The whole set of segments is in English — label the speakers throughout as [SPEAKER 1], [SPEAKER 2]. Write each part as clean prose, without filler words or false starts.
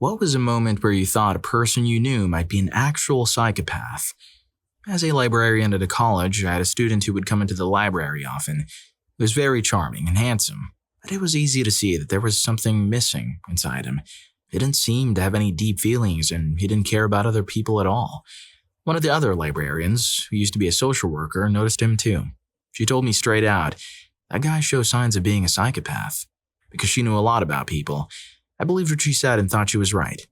[SPEAKER 1] What was a moment where you thought a person you knew might be an actual psychopath? As a librarian at a college, I had a student who would come into the library often. He was very charming and handsome, but it was easy to see that there was something missing inside him. He didn't seem to have any deep feelings, and he didn't care about other people at all. One of the other librarians, who used to be a social worker, noticed him too. She told me straight out, "That guy shows signs of being a psychopath." Because she knew a lot about people, I believed what she said and thought she was right.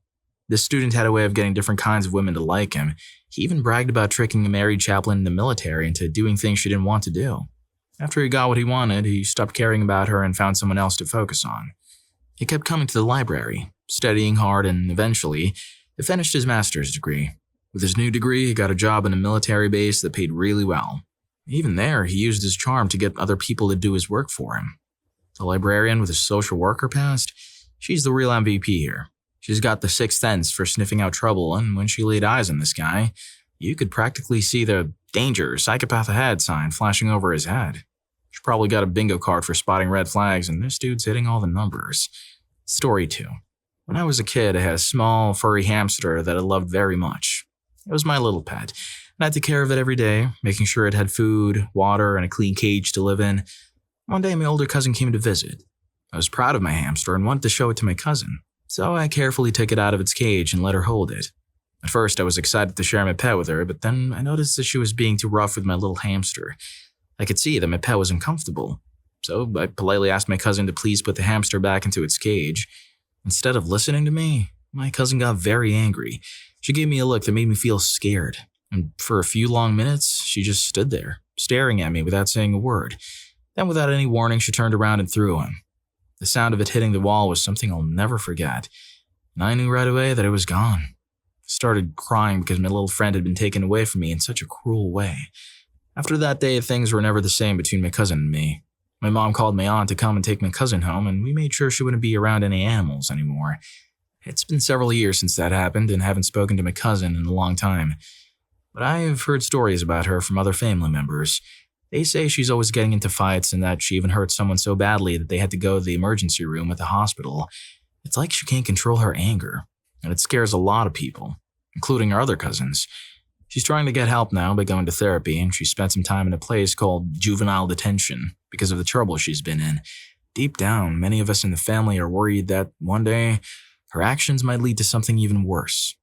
[SPEAKER 1] This student had a way of getting different kinds of women to like him. He even bragged about tricking a married chaplain in the military into doing things she didn't want to do. After he got what he wanted, he stopped caring about her and found someone else to focus on. He kept coming to the library, studying hard, and eventually, he finished his master's degree. With his new degree, he got a job in a military base that paid really well. Even there, he used his charm to get other people to do his work for him. The librarian with his social worker past, she's the real MVP here. She's got the sixth sense for sniffing out trouble, and when she laid eyes on this guy, you could practically see the "Danger, psychopath ahead" sign flashing over his head. She probably got a bingo card for spotting red flags, and this dude's hitting all the numbers. Story 2. When I was a kid, I had a small, furry hamster that I loved very much. It was my little pet, and I had to care of it every day, making sure it had food, water, and a clean cage to live in. One day, my older cousin came to visit. I was proud of my hamster and wanted to show it to my cousin, so I carefully took it out of its cage and let her hold it. At first, I was excited to share my pet with her, but then I noticed that she was being too rough with my little hamster. I could see that my pet was uncomfortable, so I politely asked my cousin to please put the hamster back into its cage. Instead of listening to me, my cousin got very angry. She gave me a look that made me feel scared, and for a few long minutes, she just stood there, staring at me without saying a word. Then, without any warning, she turned around and threw him. The sound of it hitting the wall was something I'll never forget, and I knew right away that it was gone. I started crying because my little friend had been taken away from me in such a cruel way. After that day, things were never the same between my cousin and me. My mom called my aunt to come and take my cousin home, and we made sure she wouldn't be around any animals anymore. It's been several years since that happened, and haven't spoken to my cousin in a long time. But I've heard stories about her from other family members. They say she's always getting into fights and that she even hurt someone so badly that they had to go to the emergency room at the hospital. It's like she can't control her anger, and it scares a lot of people, including our other cousins. She's trying to get help now by going to therapy, and she spent some time in a place called juvenile detention because of the trouble she's been in. Deep down, many of us in the family are worried that one day her actions might lead to something even worse.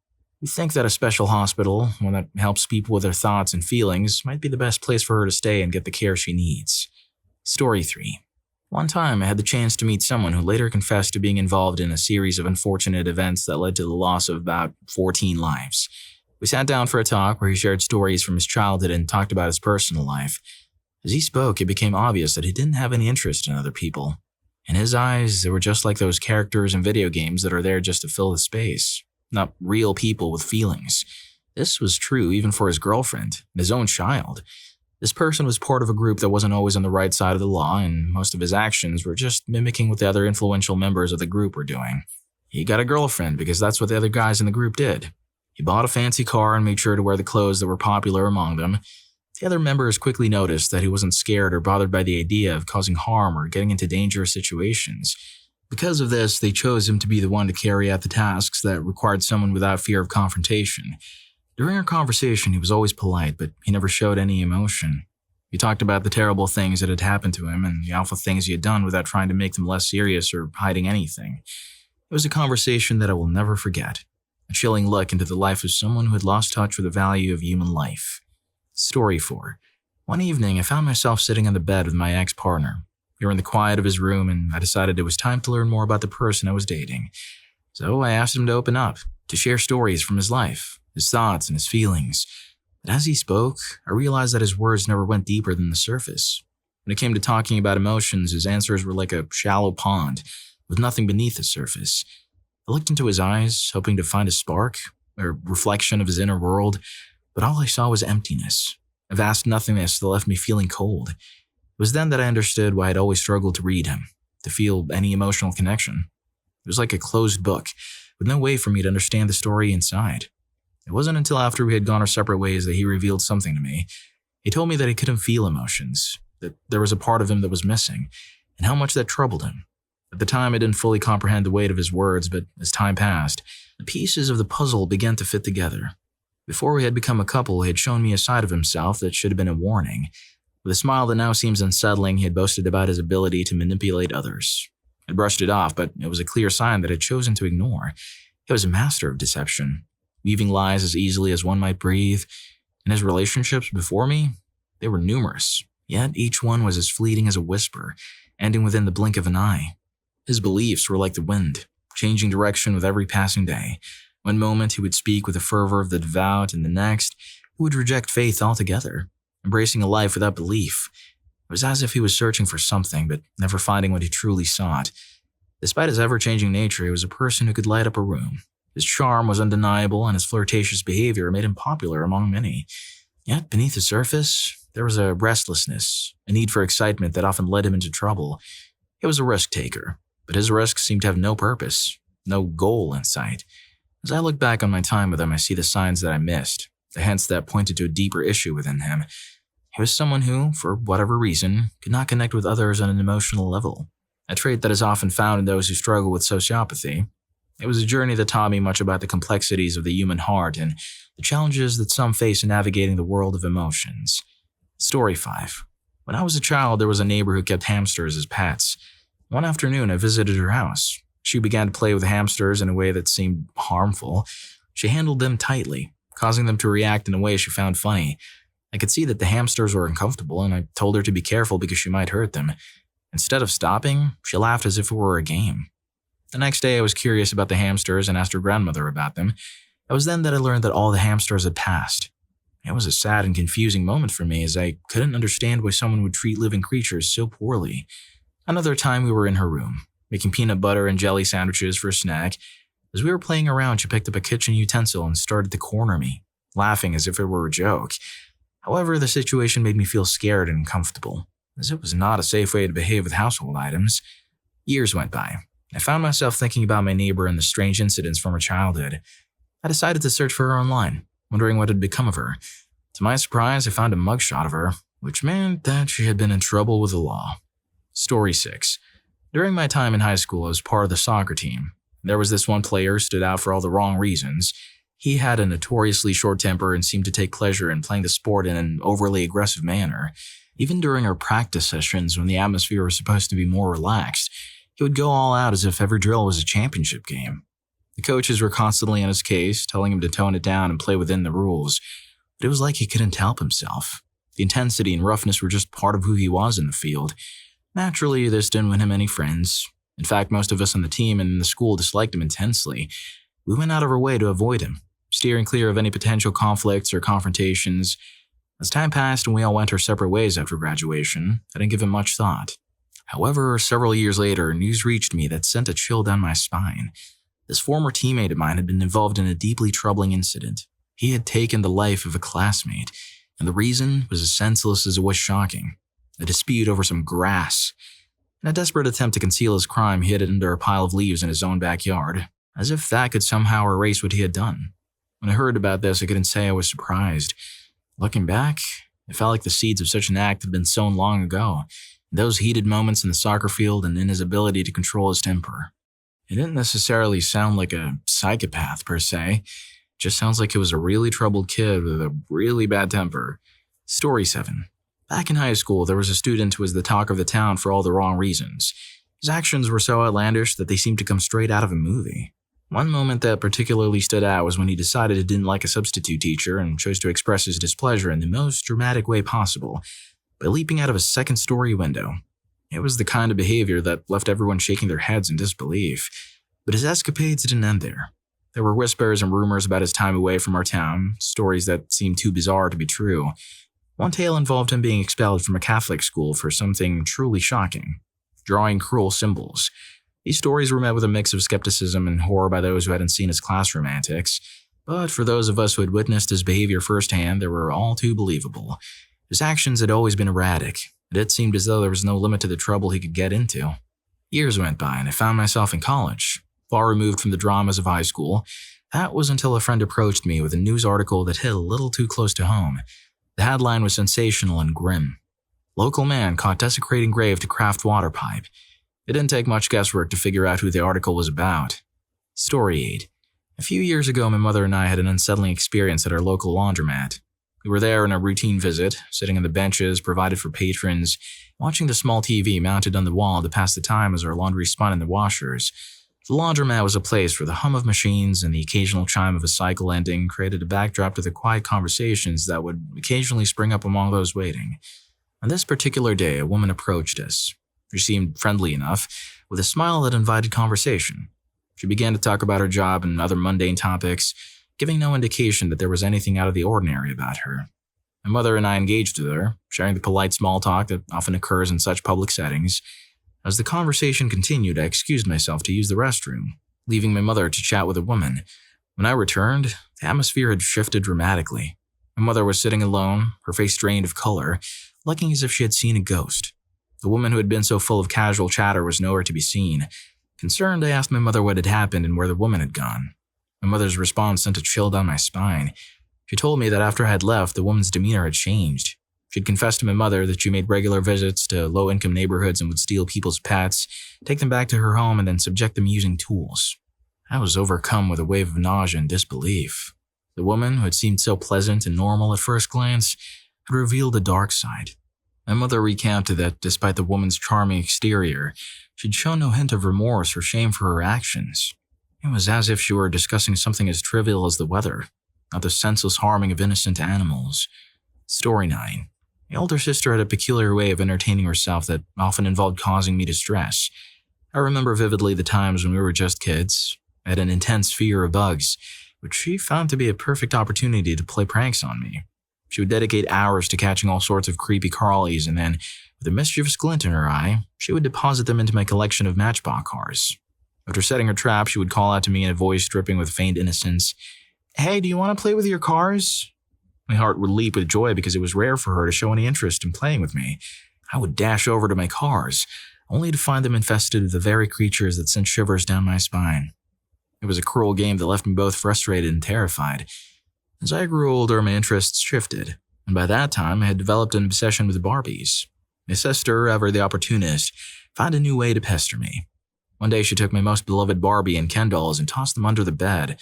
[SPEAKER 1] We think that a special hospital, one that helps people with their thoughts and feelings, might be the best place for her to stay and get the care she needs. Story 3. One time, I had the chance to meet someone who later confessed to being involved in a series of unfortunate events that led to the loss of about 14 lives. We sat down for a talk where he shared stories from his childhood and talked about his personal life. As he spoke, it became obvious that he didn't have any interest in other people. In his eyes, they were just like those characters in video games that are there just to fill the space, not real people with feelings. This was true even for his girlfriend and his own child. This person was part of a group that wasn't always on the right side of the law, and most of his actions were just mimicking what the other influential members of the group were doing. He got a girlfriend because that's what the other guys in the group did. He bought a fancy car and made sure to wear the clothes that were popular among them. The other members quickly noticed that he wasn't scared or bothered by the idea of causing harm or getting into dangerous situations. Because of this, they chose him to be the one to carry out the tasks that required someone without fear of confrontation. During our conversation, he was always polite, but he never showed any emotion. He talked about the terrible things that had happened to him and the awful things he had done without trying to make them less serious or hiding anything. It was a conversation that I will never forget. A chilling look into the life of someone who had lost touch with the value of human life. Story 4. One evening, I found myself sitting on the bed with my ex-partner. We were in the quiet of his room, and I decided it was time to learn more about the person I was dating. So I asked him to open up, to share stories from his life, his thoughts and his feelings. But as he spoke, I realized that his words never went deeper than the surface. When it came to talking about emotions, his answers were like a shallow pond, with nothing beneath the surface. I looked into his eyes, hoping to find a spark, a reflection of his inner world, but all I saw was emptiness, a vast nothingness that left me feeling cold. It was then that I understood why I'd always struggled to read him, to feel any emotional connection. It was like a closed book, with no way for me to understand the story inside. It wasn't until after we had gone our separate ways that he revealed something to me. He told me that he couldn't feel emotions, that there was a part of him that was missing, and how much that troubled him. At the time, I didn't fully comprehend the weight of his words, but as time passed, the pieces of the puzzle began to fit together. Before we had become a couple, he had shown me a side of himself that should have been a warning. With a smile that now seems unsettling, he had boasted about his ability to manipulate others. I brushed it off, but it was a clear sign that I had chosen to ignore. He was a master of deception, weaving lies as easily as one might breathe. And his relationships before me, they were numerous, yet each one was as fleeting as a whisper, ending within the blink of an eye. His beliefs were like the wind, changing direction with every passing day. One moment he would speak with the fervor of the devout, and the next he would reject faith altogether, embracing a life without belief. It was as if he was searching for something, but never finding what he truly sought. Despite his ever-changing nature, he was a person who could light up a room. His charm was undeniable, and his flirtatious behavior made him popular among many. Yet, beneath the surface, there was a restlessness, a need for excitement that often led him into trouble. He was a risk-taker, but his risks seemed to have no purpose, no goal in sight. As I look back on my time with him, I see the signs that I missed, the hints that pointed to a deeper issue within him. He was someone who, for whatever reason, could not connect with others on an emotional level, a trait that is often found in those who struggle with sociopathy. It was a journey that taught me much about the complexities of the human heart and the challenges that some face in navigating the world of emotions. Story 5. When I was a child, there was a neighbor who kept hamsters as pets. One afternoon, I visited her house. She began to play with the hamsters in a way that seemed harmful. She handled them tightly, causing them to react in a way she found funny. I could see that the hamsters were uncomfortable, and I told her to be careful because she might hurt them. Instead of stopping, she laughed as if it were a game. The next day, I was curious about the hamsters and asked her grandmother about them. It was then that I learned that all the hamsters had passed. It was a sad and confusing moment for me, as I couldn't understand why someone would treat living creatures so poorly. Another time, we were in her room, making peanut butter and jelly sandwiches for a snack. As we were playing around, she picked up a kitchen utensil and started to corner me, laughing as if it were a joke. However, the situation made me feel scared and uncomfortable, as it was not a safe way to behave with household items. Years went by. I found myself thinking about my neighbor and the strange incidents from her childhood. I decided to search for her online, wondering what had become of her. To my surprise, I found a mugshot of her, which meant that she had been in trouble with the law. Story 6. During my time in high school, I was part of the soccer team. There was this one player who stood out for all the wrong reasons. He had a notoriously short temper and seemed to take pleasure in playing the sport in an overly aggressive manner. Even during our practice sessions, when the atmosphere was supposed to be more relaxed, he would go all out as if every drill was a championship game. The coaches were constantly on his case, telling him to tone it down and play within the rules. But it was like he couldn't help himself. The intensity and roughness were just part of who he was in the field. Naturally, this didn't win him any friends. In fact, most of us on the team and in the school disliked him intensely. We went out of our way to avoid him, steering clear of any potential conflicts or confrontations. As time passed and we all went our separate ways after graduation, I didn't give him much thought. However, several years later, news reached me that sent a chill down my spine. This former teammate of mine had been involved in a deeply troubling incident. He had taken the life of a classmate, and the reason was as senseless as it was shocking. A dispute over some grass. In a desperate attempt to conceal his crime, he hid it under a pile of leaves in his own backyard, as if that could somehow erase what he had done. When I heard about this, I couldn't say I was surprised. Looking back, it felt like the seeds of such an act had been sown long ago. Those heated moments in the soccer field and in his ability to control his temper. It didn't necessarily sound like a psychopath per se. It just sounds like he was a really troubled kid with a really bad temper. Story 7. Back in high school, there was a student who was the talk of the town for all the wrong reasons. His actions were so outlandish that they seemed to come straight out of a movie. One moment that particularly stood out was when he decided he didn't like a substitute teacher and chose to express his displeasure in the most dramatic way possible, by leaping out of a second-story window. It was the kind of behavior that left everyone shaking their heads in disbelief. But his escapades didn't end there. There were whispers and rumors about his time away from our town, stories that seemed too bizarre to be true. One tale involved him being expelled from a Catholic school for something truly shocking: drawing cruel symbols. These stories were met with a mix of skepticism and horror by those who hadn't seen his classroom antics. But for those of us who had witnessed his behavior firsthand, they were all too believable. His actions had always been erratic, and it seemed as though there was no limit to the trouble he could get into. Years went by, and I found myself in college, far removed from the dramas of high school. That was until a friend approached me with a news article that hit a little too close to home. The headline was sensational and grim. Local man caught desecrating grave to craft water pipe. It didn't take much guesswork to figure out who the article was about. Story 8. A few years ago, my mother and I had an unsettling experience at our local laundromat. We were there on a routine visit, sitting on the benches provided for patrons, watching the small TV mounted on the wall to pass the time as our laundry spun in the washers. The laundromat was a place where the hum of machines and the occasional chime of a cycle ending created a backdrop to the quiet conversations that would occasionally spring up among those waiting. On this particular day, a woman approached us. She seemed friendly enough, with a smile that invited conversation. She began to talk about her job and other mundane topics, giving no indication that there was anything out of the ordinary about her. My mother and I engaged with her, sharing the polite small talk that often occurs in such public settings. As the conversation continued, I excused myself to use the restroom, leaving my mother to chat with a woman. When I returned, the atmosphere had shifted dramatically. My mother was sitting alone, her face drained of color, looking as if she had seen a ghost. The woman who had been so full of casual chatter was nowhere to be seen. Concerned, I asked my mother what had happened and where the woman had gone. My mother's response sent a chill down my spine. She told me that after I had left, the woman's demeanor had changed. She'd confessed to my mother that she made regular visits to low-income neighborhoods and would steal people's pets, take them back to her home, and then subject them using tools. I was overcome with a wave of nausea and disbelief. The woman, who had seemed so pleasant and normal at first glance, had revealed a dark side. My mother recounted that despite the woman's charming exterior, she'd shown no hint of remorse or shame for her actions. It was as if she were discussing something as trivial as the weather, not the senseless harming of innocent animals. Story 9. My older sister had a peculiar way of entertaining herself that often involved causing me distress. I remember vividly the times when we were just kids. I had an intense fear of bugs, which she found to be a perfect opportunity to play pranks on me. She would dedicate hours to catching all sorts of creepy crawlies, and then, with a mischievous glint in her eye, she would deposit them into my collection of Matchbox cars. After setting her trap, she would call out to me in a voice dripping with feigned innocence, "Hey, do you want to play with your cars?" My heart would leap with joy because it was rare for her to show any interest in playing with me. I would dash over to my cars, only to find them infested with the very creatures that sent shivers down my spine. It was a cruel game that left me both frustrated and terrified. As I grew older, my interests shifted, and by that time I had developed an obsession with Barbies. My sister, ever the opportunist, found a new way to pester me. One day she took my most beloved Barbie and Ken dolls and tossed them under the bed.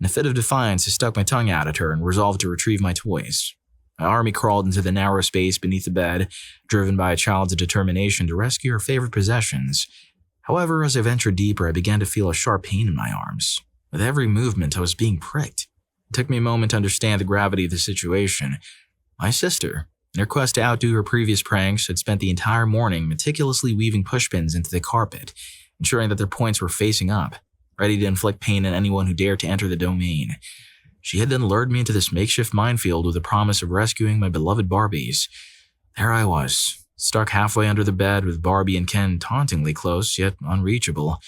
[SPEAKER 1] In a fit of defiance, I stuck my tongue out at her and resolved to retrieve my toys. My army crawled into the narrow space beneath the bed, driven by a child's determination to rescue her favorite possessions. However, as I ventured deeper, I began to feel a sharp pain in my arms. With every movement, I was being pricked. It took me a moment to understand the gravity of the situation. My sister, in her quest to outdo her previous pranks, had spent the entire morning meticulously weaving pushpins into the carpet, ensuring that their points were facing up, ready to inflict pain on anyone who dared to enter the domain. She had then lured me into this makeshift minefield with the promise of rescuing my beloved Barbies. There I was, stuck halfway under the bed with Barbie and Ken tauntingly close yet unreachable.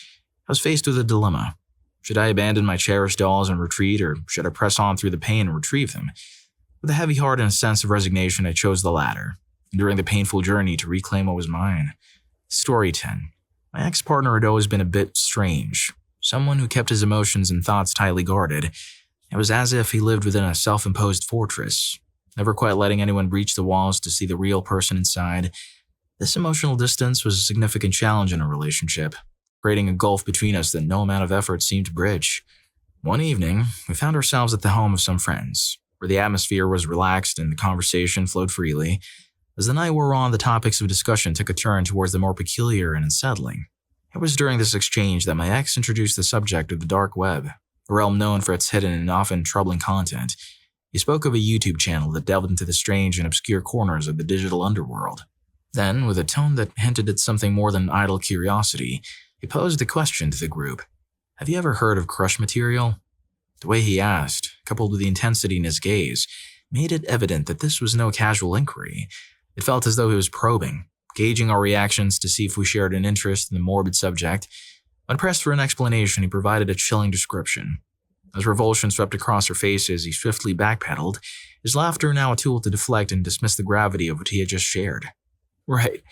[SPEAKER 1] I was faced with a dilemma. Should I abandon my cherished dolls and retreat, or should I press on through the pain and retrieve them? With a heavy heart and a sense of resignation, I chose the latter, enduring the painful journey to reclaim what was mine. Story 10. My ex-partner had always been a bit strange, someone who kept his emotions and thoughts tightly guarded. It was as if he lived within a self-imposed fortress, never quite letting anyone breach the walls to see the real person inside. This emotional distance was a significant challenge in a relationship, creating a gulf between us that no amount of effort seemed to bridge. One evening, we found ourselves at the home of some friends, where the atmosphere was relaxed and the conversation flowed freely. As the night wore on, the topics of discussion took a turn towards the more peculiar and unsettling. It was during this exchange that my ex introduced the subject of the dark web, a realm known for its hidden and often troubling content. He spoke of a YouTube channel that delved into the strange and obscure corners of the digital underworld. Then, with a tone that hinted at something more than idle curiosity, he posed the question to the group, "Have you ever heard of crush material?" The way he asked, coupled with the intensity in his gaze, made it evident that this was no casual inquiry. It felt as though he was probing, gauging our reactions to see if we shared an interest in the morbid subject. When pressed for an explanation, he provided a chilling description. As revulsion swept across our faces, he swiftly backpedaled, his laughter now a tool to deflect and dismiss the gravity of what he had just shared. "Right,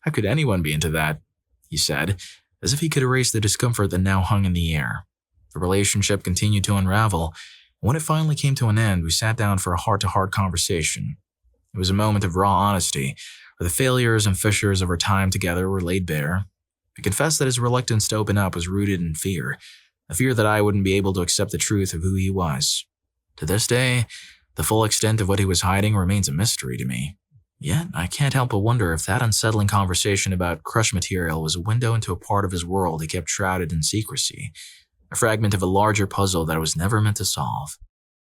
[SPEAKER 1] how could anyone be into that?" he said, as if he could erase the discomfort that now hung in the air. The relationship continued to unravel, and when it finally came to an end, we sat down for a heart-to-heart conversation. It was a moment of raw honesty, where the failures and fissures of our time together were laid bare. I confess that his reluctance to open up was rooted in fear, a fear that I wouldn't be able to accept the truth of who he was. To this day, the full extent of what he was hiding remains a mystery to me. Yet, I can't help but wonder if that unsettling conversation about crush material was a window into a part of his world he kept shrouded in secrecy, a fragment of a larger puzzle that I was never meant to solve.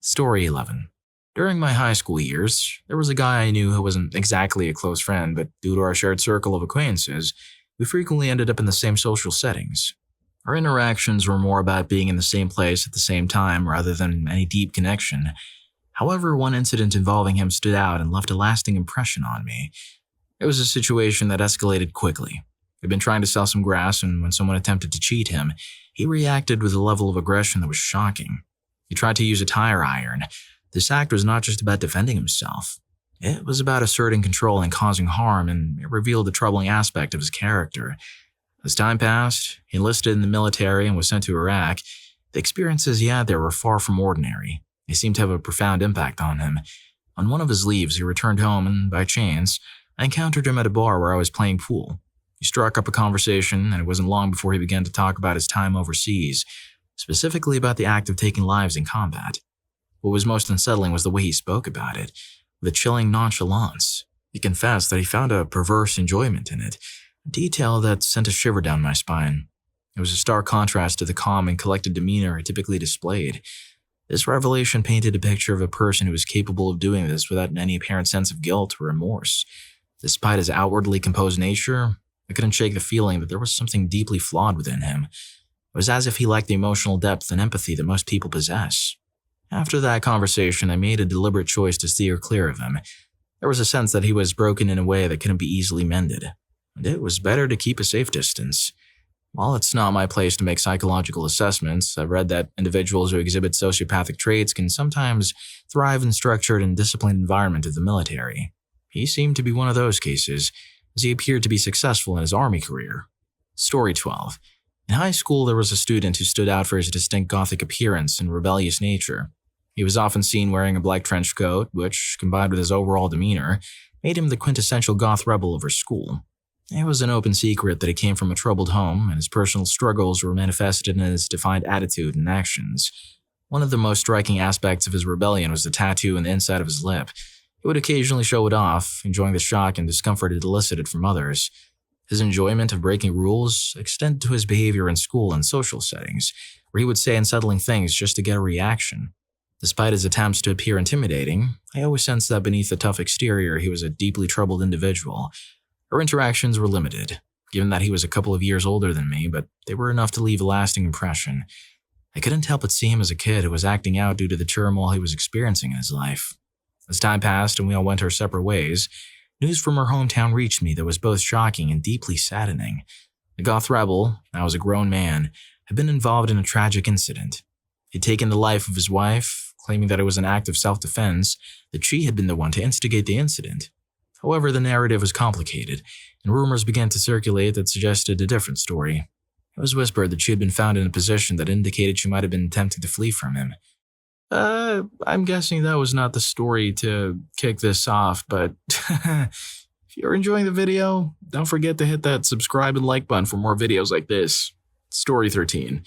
[SPEAKER 1] Story 11. During my high school years, there was a guy I knew who wasn't exactly a close friend, but due to our shared circle of acquaintances, we frequently ended up in the same social settings. Our interactions were more about being in the same place at the same time rather than any deep connection. However, one incident involving him stood out and left a lasting impression on me. It was a situation that escalated quickly. He'd been trying to sell some grass, and when someone attempted to cheat him, he reacted with a level of aggression that was shocking. He tried to use a tire iron. This act was not just about defending himself. It was about asserting control and causing harm, and it revealed a troubling aspect of his character. As time passed, he enlisted in the military and was sent to Iraq. The experiences he had there were far from ordinary. They seemed to have a profound impact on him. On one of his leaves, he returned home, and by chance, I encountered him at a bar where I was playing pool. He struck up a conversation, and it wasn't long before he began to talk about his time overseas, specifically about the act of taking lives in combat. What was most unsettling was the way he spoke about it, with a chilling nonchalance. He confessed that he found a perverse enjoyment in it, a detail that sent a shiver down my spine. It was a stark contrast to the calm and collected demeanor he typically displayed. This revelation painted a picture of a person who was capable of doing this without any apparent sense of guilt or remorse. Despite his outwardly composed nature, I couldn't shake the feeling that there was something deeply flawed within him. It was as if he lacked the emotional depth and empathy that most people possess. After that conversation, I made a deliberate choice to steer clear of him. There was a sense that he was broken in a way that couldn't be easily mended, and it was better to keep a safe distance. While it's not my place to make psychological assessments, I've read that individuals who exhibit sociopathic traits can sometimes thrive in structured and disciplined environment of the military. He seemed to be one of those cases, as he appeared to be successful in his army career. Story 12. In high school, there was a student who stood out for his distinct gothic appearance and rebellious nature. He was often seen wearing a black trench coat, which, combined with his overall demeanor, made him the quintessential goth rebel of our school. It was an open secret that he came from a troubled home, and his personal struggles were manifested in his defined attitude and actions. One of the most striking aspects of his rebellion was the tattoo on the inside of his lip. He would occasionally show it off, enjoying the shock and discomfort it elicited from others. His enjoyment of breaking rules extended to his behavior in school and social settings, where he would say unsettling things just to get a reaction. Despite his attempts to appear intimidating, I always sensed that beneath the tough exterior he was a deeply troubled individual. Our interactions were limited, given that he was a couple of years older than me, but they were enough to leave a lasting impression. I couldn't help but see him as a kid who was acting out due to the turmoil he was experiencing in his life. As time passed and we all went our separate ways, news from our hometown reached me that was both shocking and deeply saddening. The goth rebel, now as a grown man, had been involved in a tragic incident. He'd taken the life of his wife, claiming that it was an act of self-defense, that she had been the one to instigate the incident. However, the narrative was complicated, and rumors began to circulate that suggested a different story. It was whispered that she had been found in a position that indicated she might have been attempting to flee from him. I'm guessing that was not the story to kick this off, but if you're enjoying the video, don't forget to hit that subscribe and like button for more videos like this. Story 13.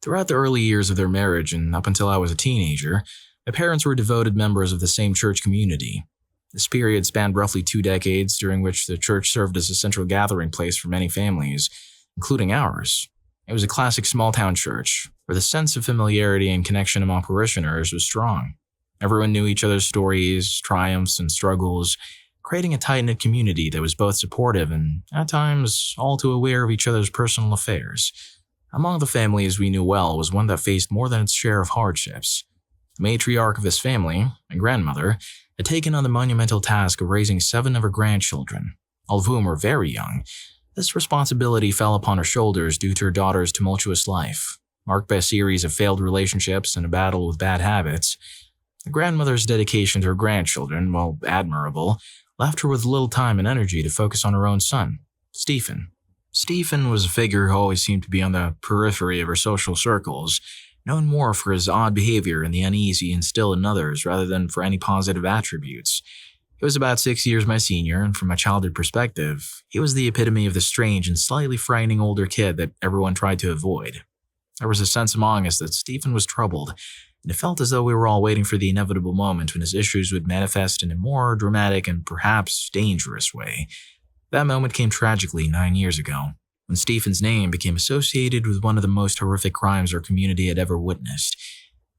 [SPEAKER 1] Throughout the early years of their marriage and up until I was a teenager, my parents were devoted members of the same church community. This period spanned roughly 2 decades, during which the church served as a central gathering place for many families, including ours. It was a classic small-town church, where the sense of familiarity and connection among parishioners was strong. Everyone knew each other's stories, triumphs, and struggles, creating a tight-knit community that was both supportive and, at times, all too aware of each other's personal affairs. Among the families we knew well was one that faced more than its share of hardships. The matriarch of this family, my grandmother, had taken on the monumental task of raising 7 of her grandchildren, all of whom were very young. This responsibility fell upon her shoulders due to her daughter's tumultuous life, marked by a series of failed relationships and a battle with bad habits. The grandmother's dedication to her grandchildren, while admirable, left her with little time and energy to focus on her own son, Stephen. Stephen was a figure who always seemed to be on the periphery of her social circles, known more for his odd behavior and the uneasy instilled in others rather than for any positive attributes. He was about 6 years my senior, and from a childhood perspective, he was the epitome of the strange and slightly frightening older kid that everyone tried to avoid. There was a sense among us that Stephen was troubled, and it felt as though we were all waiting for the inevitable moment when his issues would manifest in a more dramatic and perhaps dangerous way. That moment came tragically 9 years ago, when Stephen's name became associated with one of the most horrific crimes our community had ever witnessed.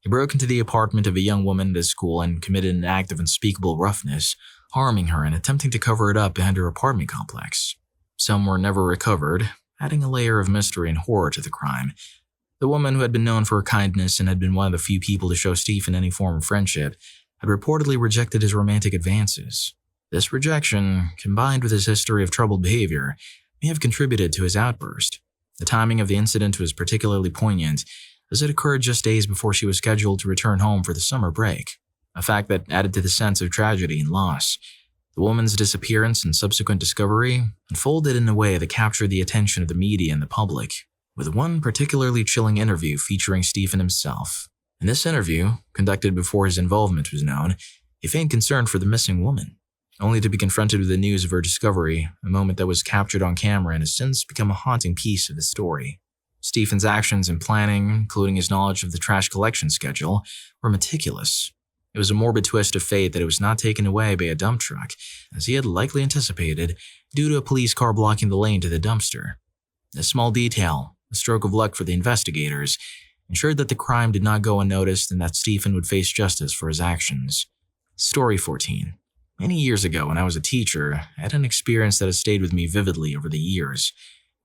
[SPEAKER 1] He broke into the apartment of a young woman at his school and committed an act of unspeakable roughness, harming her and attempting to cover it up behind her apartment complex. Some were never recovered, adding a layer of mystery and horror to the crime. The woman, who had been known for her kindness and had been one of the few people to show Stephen any form of friendship, had reportedly rejected his romantic advances. This rejection, combined with his history of troubled behavior, may have contributed to his outburst. The timing of the incident was particularly poignant, as it occurred just days before she was scheduled to return home for the summer break, a fact that added to the sense of tragedy and loss. The woman's disappearance and subsequent discovery unfolded in a way that captured the attention of the media and the public, with one particularly chilling interview featuring Stephen himself. In this interview, conducted before his involvement was known, he feigned concern for the missing woman, only to be confronted with the news of her discovery, a moment that was captured on camera and has since become a haunting piece of the story. Stephen's actions and planning, including his knowledge of the trash collection schedule, were meticulous. It was a morbid twist of fate that it was not taken away by a dump truck, as he had likely anticipated, due to a police car blocking the lane to the dumpster. A small detail, a stroke of luck for the investigators, ensured that the crime did not go unnoticed and that Stephen would face justice for his actions. Story 14. Many years ago, when I was a teacher, I had an experience that has stayed with me vividly over the years.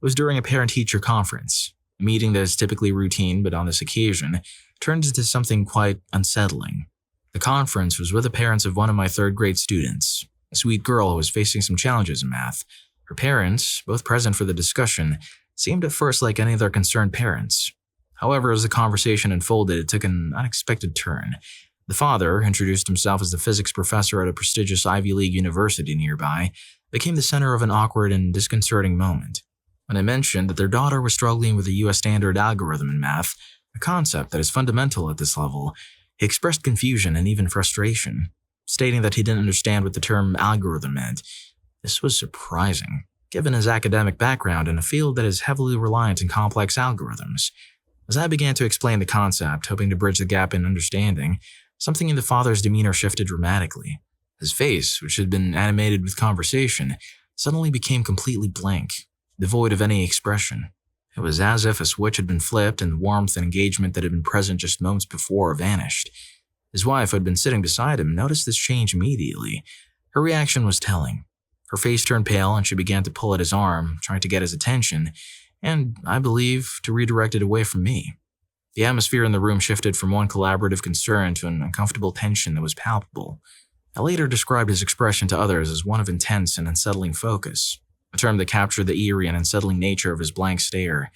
[SPEAKER 1] It was during a parent-teacher conference. A meeting that is typically routine, but on this occasion, turned into something quite unsettling. The conference was with the parents of one of my third-grade students, a sweet girl who was facing some challenges in math. Her parents, both present for the discussion, seemed at first like any other concerned parents. However, as the conversation unfolded, it took an unexpected turn. The father, who introduced himself as the physics professor at a prestigious Ivy League university nearby, became the center of an awkward and disconcerting moment. When I mentioned that their daughter was struggling with the U.S. standard algorithm in math, a concept that is fundamental at this level, he expressed confusion and even frustration, stating that he didn't understand what the term algorithm meant. This was surprising, given his academic background in a field that is heavily reliant on complex algorithms. As I began to explain the concept, hoping to bridge the gap in understanding, something in the father's demeanor shifted dramatically. His face, which had been animated with conversation, suddenly became completely blank, devoid of any expression. It was as if a switch had been flipped and the warmth and engagement that had been present just moments before vanished. His wife, who had been sitting beside him, noticed this change immediately. Her reaction was telling. Her face turned pale and she began to pull at his arm, trying to get his attention, and, I believe, to redirect it away from me. The atmosphere in the room shifted from one collaborative concern to an uncomfortable tension that was palpable. I later described his expression to others as one of intense and unsettling focus, a term that captured the eerie and unsettling nature of his blank stare.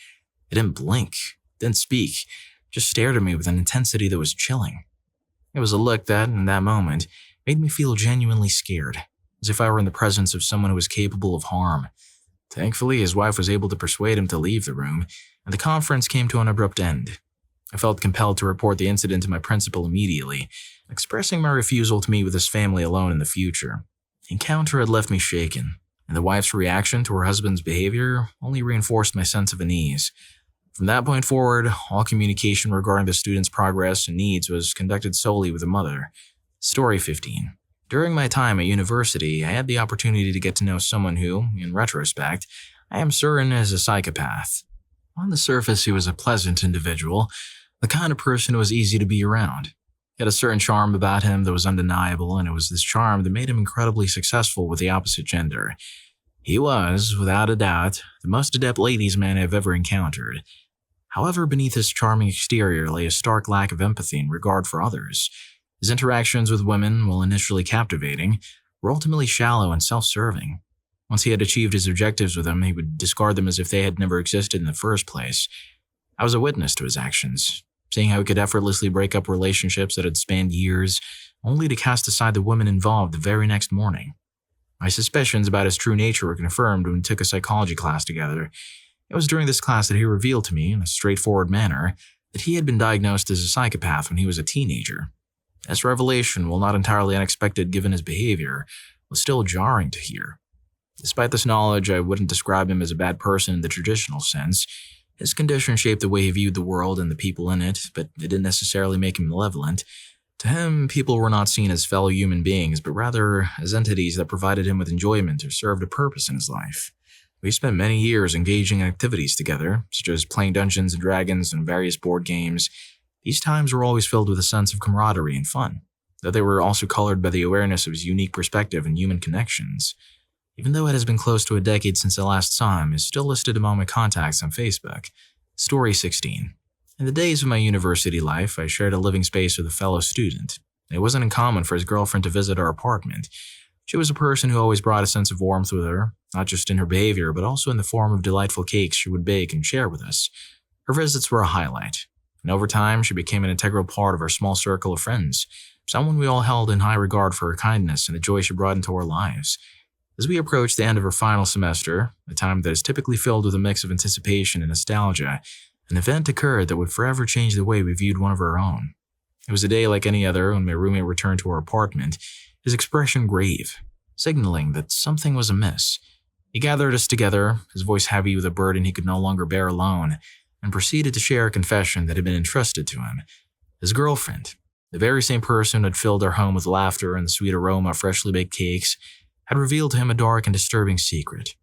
[SPEAKER 1] He didn't blink, didn't speak, just stared at me with an intensity that was chilling. It was a look that, in that moment, made me feel genuinely scared, as if I were in the presence of someone who was capable of harm. Thankfully, his wife was able to persuade him to leave the room, and the conference came to an abrupt end. I felt compelled to report the incident to my principal immediately, expressing my refusal to meet with his family alone in the future. The encounter had left me shaken, and the wife's reaction to her husband's behavior only reinforced my sense of unease. From that point forward, all communication regarding the student's progress and needs was conducted solely with the mother. Story 15. During my time at university, I had the opportunity to get to know someone who, in retrospect, I am certain is a psychopath. On the surface, he was a pleasant individual, the kind of person who was easy to be around. He had a certain charm about him that was undeniable, and it was this charm that made him incredibly successful with the opposite gender. He was, without a doubt, the most adept ladies' man I have ever encountered. However, beneath his charming exterior lay a stark lack of empathy and regard for others. His interactions with women, while initially captivating, were ultimately shallow and self-serving. Once he had achieved his objectives with them, he would discard them as if they had never existed in the first place. I was a witness to his actions, seeing how he could effortlessly break up relationships that had spanned years, only to cast aside the women involved the very next morning. My suspicions about his true nature were confirmed when we took a psychology class together. It was during this class that he revealed to me, in a straightforward manner, that he had been diagnosed as a psychopath when he was a teenager. This revelation, while not entirely unexpected given his behavior, was still jarring to hear. Despite this knowledge, I wouldn't describe him as a bad person in the traditional sense. His condition shaped the way he viewed the world and the people in it, but it didn't necessarily make him malevolent. To him, people were not seen as fellow human beings, but rather as entities that provided him with enjoyment or served a purpose in his life. We spent many years engaging in activities together, such as playing Dungeons and Dragons and various board games. These times were always filled with a sense of camaraderie and fun, though they were also colored by the awareness of his unique perspective and human connections. Even though it has been close to a decade since I last saw him, he is still listed among my contacts on Facebook. Story 16. In the days of my university life, I shared a living space with a fellow student. It wasn't uncommon for his girlfriend to visit our apartment. She was a person who always brought a sense of warmth with her, not just in her behavior, but also in the form of delightful cakes she would bake and share with us. Her visits were a highlight, and over time, she became an integral part of our small circle of friends, someone we all held in high regard for her kindness and the joy she brought into our lives. As we approached the end of her final semester, a time that is typically filled with a mix of anticipation and nostalgia, an event occurred that would forever change the way we viewed one of our own. It was a day like any other when my roommate returned to our apartment, his expression grave, signaling that something was amiss. He gathered us together, his voice heavy with a burden he could no longer bear alone, and proceeded to share a confession that had been entrusted to him. His girlfriend, the very same person who had filled our home with laughter and the sweet aroma of freshly baked cakes, had revealed to him a dark and disturbing secret.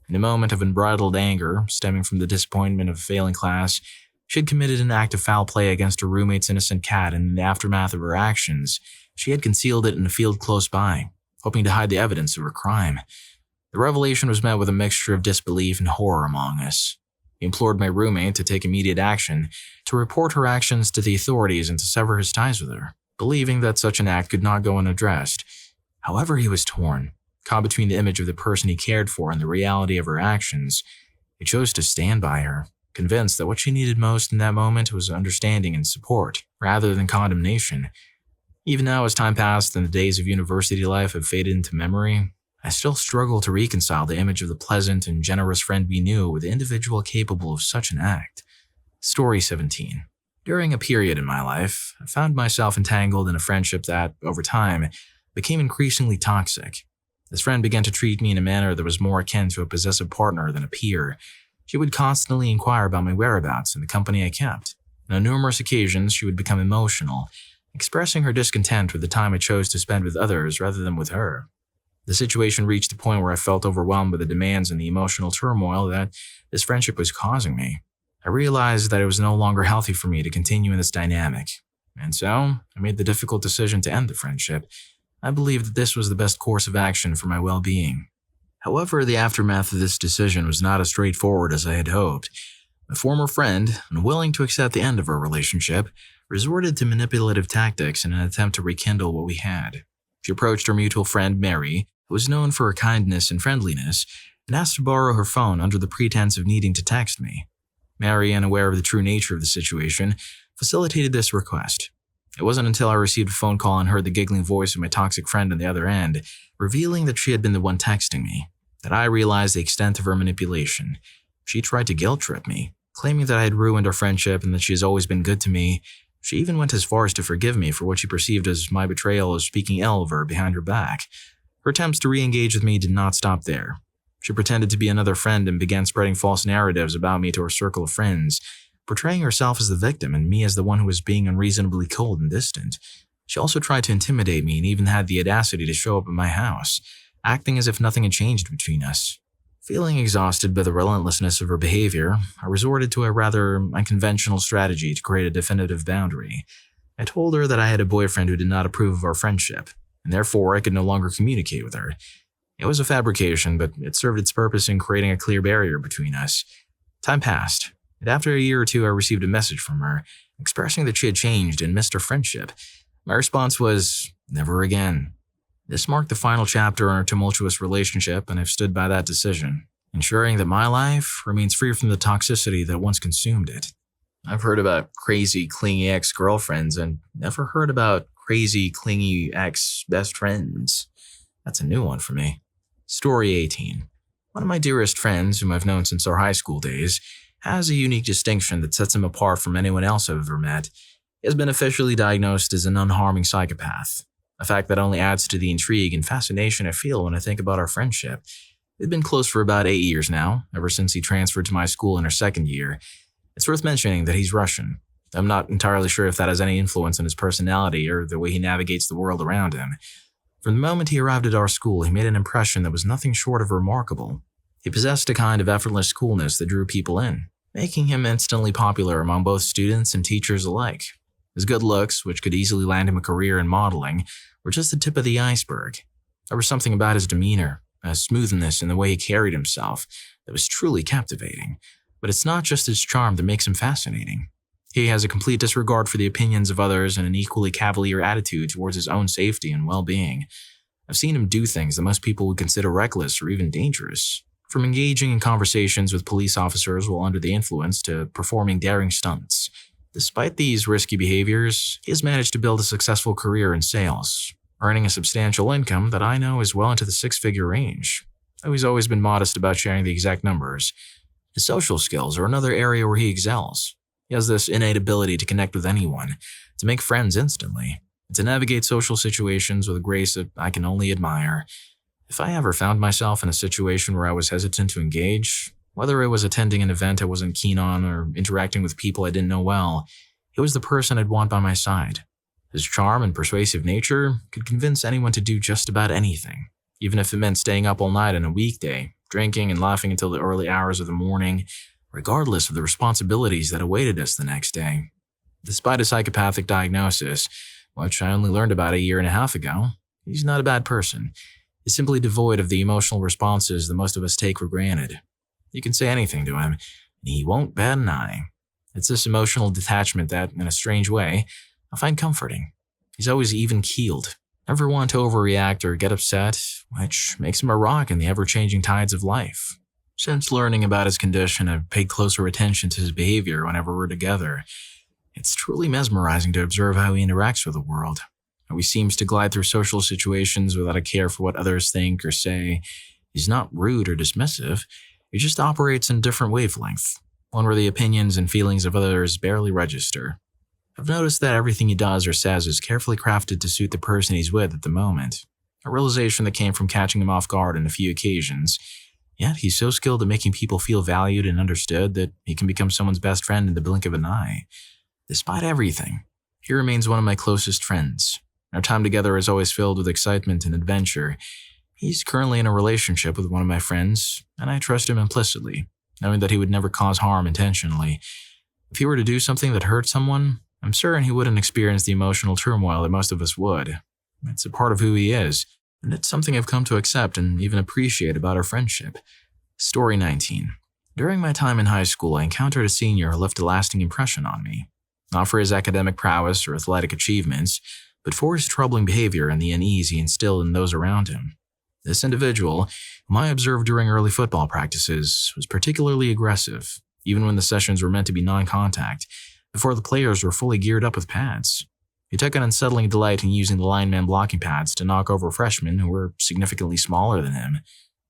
[SPEAKER 1] In a moment of unbridled anger, stemming from the disappointment of a failing class, she had committed an act of foul play against her roommate's innocent cat, and in the aftermath of her actions, she had concealed it in a field close by, hoping to hide the evidence of her crime. The revelation was met with a mixture of disbelief and horror among us. He implored my roommate to take immediate action, to report her actions to the authorities and to sever his ties with her, believing that such an act could not go unaddressed. However, he was torn. Caught between the image of the person he cared for and the reality of her actions, he chose to stand by her, convinced that what she needed most in that moment was understanding and support, rather than condemnation. Even now, as time passed and the days of university life have faded into memory, I still struggle to reconcile the image of the pleasant and generous friend we knew with the individual capable of such an act. Story 17. During a period in my life, I found myself entangled in a friendship that, over time, became increasingly toxic. This friend began to treat me in a manner that was more akin to a possessive partner than a peer. She would constantly inquire about my whereabouts and the company I kept. And on numerous occasions, she would become emotional, expressing her discontent with the time I chose to spend with others rather than with her. The situation reached a point where I felt overwhelmed by the demands and the emotional turmoil that this friendship was causing me. I realized that it was no longer healthy for me to continue in this dynamic, and so I made the difficult decision to end the friendship. I believed that this was the best course of action for my well-being. However, the aftermath of this decision was not as straightforward as I had hoped. My former friend, unwilling to accept the end of our relationship, resorted to manipulative tactics in an attempt to rekindle what we had. She approached her mutual friend, Mary, who was known for her kindness and friendliness, and asked to borrow her phone under the pretense of needing to text me. Mary, unaware of the true nature of the situation, facilitated this request. It wasn't until I received a phone call and heard the giggling voice of my toxic friend on the other end, revealing that she had been the one texting me, that I realized the extent of her manipulation. She tried to guilt trip me, claiming that I had ruined our friendship and that she has always been good to me. She even went as far as to forgive me for what she perceived as my betrayal of speaking ill of her behind her back. Her attempts to re-engage with me did not stop there. She pretended to be another friend and began spreading false narratives about me to her circle of friends, portraying herself as the victim and me as the one who was being unreasonably cold and distant. She also tried to intimidate me and even had the audacity to show up at my house, acting as if nothing had changed between us. Feeling exhausted by the relentlessness of her behavior, I resorted to a rather unconventional strategy to create a definitive boundary. I told her that I had a boyfriend who did not approve of our friendship, and therefore I could no longer communicate with her. It was a fabrication, but it served its purpose in creating a clear barrier between us. Time passed, and after a year or two I received a message from her, expressing that she had changed and missed our friendship. My response was, never again. This marked the final chapter in our tumultuous relationship, and I've stood by that decision, ensuring that my life remains free from the toxicity that once consumed it. I've heard about crazy, clingy ex-girlfriends and never heard about crazy, clingy ex-best friends. That's a new one for me. Story 18. One of my dearest friends, whom I've known since our high school days, has a unique distinction that sets him apart from anyone else I've ever met. He has been officially diagnosed as an unharming psychopath, a fact that only adds to the intrigue and fascination I feel when I think about our friendship. We've been close for about 8 years now, ever since he transferred to my school in our second year. It's worth mentioning that he's Russian. I'm not entirely sure if that has any influence on his personality or the way he navigates the world around him. From the moment he arrived at our school, he made an impression that was nothing short of remarkable. He possessed a kind of effortless coolness that drew people in, making him instantly popular among both students and teachers alike. His good looks, which could easily land him a career in modeling, were just the tip of the iceberg. There was something about his demeanor, a smoothness in the way he carried himself, that was truly captivating. But it's not just his charm that makes him fascinating. He has a complete disregard for the opinions of others and an equally cavalier attitude towards his own safety and well-being. I've seen him do things that most people would consider reckless or even dangerous, from engaging in conversations with police officers while under the influence to performing daring stunts. Despite these risky behaviors, he has managed to build a successful career in sales, earning a substantial income that I know is well into the six-figure range, though he's always been modest about sharing the exact numbers. His social skills are another area where he excels. He has this innate ability to connect with anyone, to make friends instantly, and to navigate social situations with a grace that I can only admire. If I ever found myself in a situation where I was hesitant to engage, whether it was attending an event I wasn't keen on or interacting with people I didn't know well, he was the person I'd want by my side. His charm and persuasive nature could convince anyone to do just about anything, even if it meant staying up all night on a weekday, drinking and laughing until the early hours of the morning, regardless of the responsibilities that awaited us the next day. Despite a psychopathic diagnosis, which I only learned about 1.5 years ago, he's not a bad person. He's simply devoid of the emotional responses that most of us take for granted. You can say anything to him, and he won't bat an eye. It's this emotional detachment that, in a strange way, I find comforting. He's always even-keeled, never one to overreact or get upset, which makes him a rock in the ever-changing tides of life. Since learning about his condition, I've paid closer attention to his behavior whenever we're together. It's truly mesmerizing to observe how he interacts with the world, how he seems to glide through social situations without a care for what others think or say. He's not rude or dismissive, he just operates in a different wavelength, one where the opinions and feelings of others barely register. I've noticed that everything he does or says is carefully crafted to suit the person he's with at the moment, a realization that came from catching him off guard on a few occasions. Yet he's so skilled at making people feel valued and understood that he can become someone's best friend in the blink of an eye. Despite everything, he remains one of my closest friends. Our time together is always filled with excitement and adventure. He's currently in a relationship with one of my friends, and I trust him implicitly, knowing that he would never cause harm intentionally. If he were to do something that hurt someone, I'm certain he wouldn't experience the emotional turmoil that most of us would. It's a part of who he is, and it's something I've come to accept and even appreciate about our friendship. Story 19. During my time in high school, I encountered a senior who left a lasting impression on me. Not for his academic prowess or athletic achievements, but for his troubling behavior and the unease he instilled in those around him. This individual, whom I observed during early football practices, was particularly aggressive, even when the sessions were meant to be non-contact, before the players were fully geared up with pads. He took an unsettling delight in using the lineman blocking pads to knock over freshmen who were significantly smaller than him.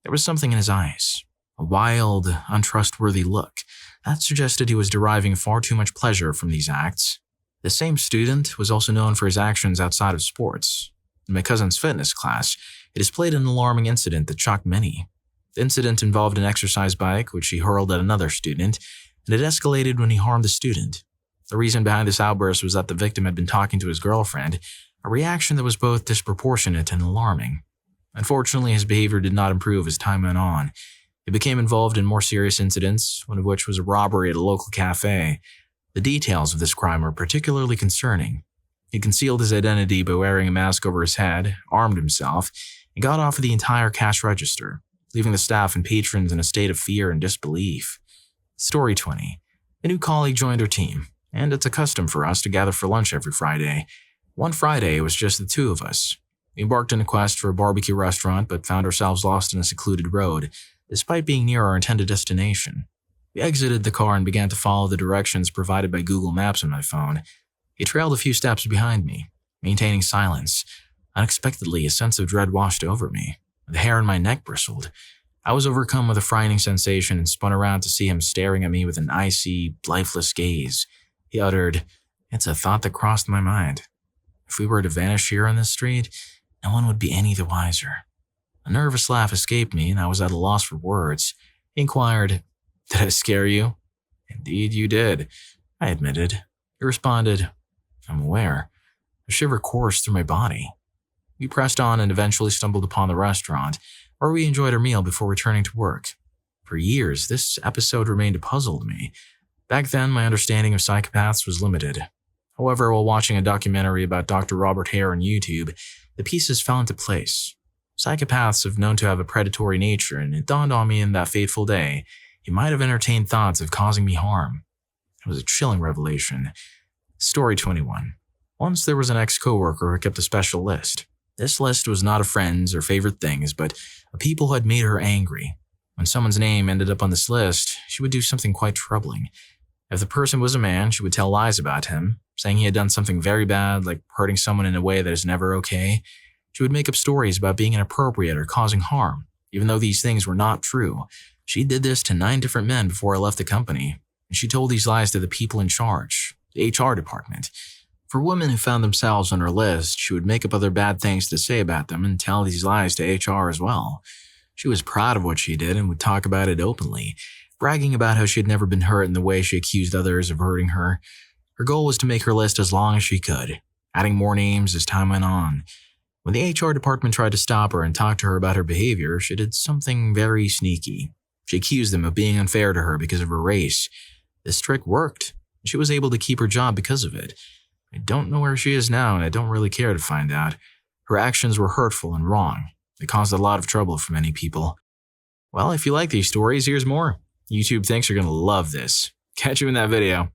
[SPEAKER 1] There was something in his eyes, a wild, untrustworthy look, that suggested he was deriving far too much pleasure from these acts. The same student was also known for his actions outside of sports. In my cousin's fitness class, he displayed an alarming incident that shocked many. The incident involved an exercise bike which he hurled at another student, and it escalated when he harmed the student. The reason behind this outburst was that the victim had been talking to his girlfriend, a reaction that was both disproportionate and alarming. Unfortunately, his behavior did not improve as time went on. He became involved in more serious incidents, one of which was a robbery at a local cafe. The details of this crime were particularly concerning. He concealed his identity by wearing a mask over his head, armed himself, and got off of the entire cash register, leaving the staff and patrons in a state of fear and disbelief. Story 20. A new colleague joined our team, and it's a custom for us to gather for lunch every Friday. One Friday, it was just the two of us. We embarked on a quest for a barbecue restaurant, but found ourselves lost in a secluded road, despite being near our intended destination. We exited the car and began to follow the directions provided by Google Maps on my phone. He trailed a few steps behind me, maintaining silence. Unexpectedly, a sense of dread washed over me. The hair on my neck bristled. I was overcome with a frightening sensation and spun around to see him staring at me with an icy, lifeless gaze. He uttered, It's a thought that crossed my mind. If we were to vanish here on this street, no one would be any the wiser. A nervous laugh escaped me, and I was at a loss for words. He inquired, "Did I scare you?" "Indeed you did," I admitted. He responded, "I'm aware." A shiver coursed through my body. We pressed on and eventually stumbled upon the restaurant, where we enjoyed our meal before returning to work. For years, this episode remained a puzzle to me. Back then, my understanding of psychopaths was limited. However, while watching a documentary about Dr. Robert Hare on YouTube, the pieces fell into place. Psychopaths have known to have a predatory nature, and it dawned on me in that fateful day, he might have entertained thoughts of causing me harm. It was a chilling revelation. Story 21. Once there was an ex-coworker who kept a special list. This list was not of friends or favorite things, but of people who had made her angry. When someone's name ended up on this list, she would do something quite troubling. If the person was a man, she would tell lies about him, saying he had done something very bad, like hurting someone in a way that is never okay. She would make up stories about being inappropriate or causing harm, even though these things were not true. She did this to 9 different men before I left the company, and she told these lies to the people in charge, the HR department. For women who found themselves on her list, she would make up other bad things to say about them and tell these lies to HR as well. She was proud of what she did and would talk about it openly, bragging about how she had never been hurt in the way she accused others of hurting her. Her goal was to make her list as long as she could, adding more names as time went on. When the HR department tried to stop her and talk to her about her behavior, she did something very sneaky. She accused them of being unfair to her because of her race. This trick worked. She was able to keep her job because of it. I don't know where she is now, and I don't really care to find out. Her actions were hurtful and wrong. They caused a lot of trouble for many people. Well, if you like these stories, here's more. YouTube thinks you're going to love this. Catch you in that video.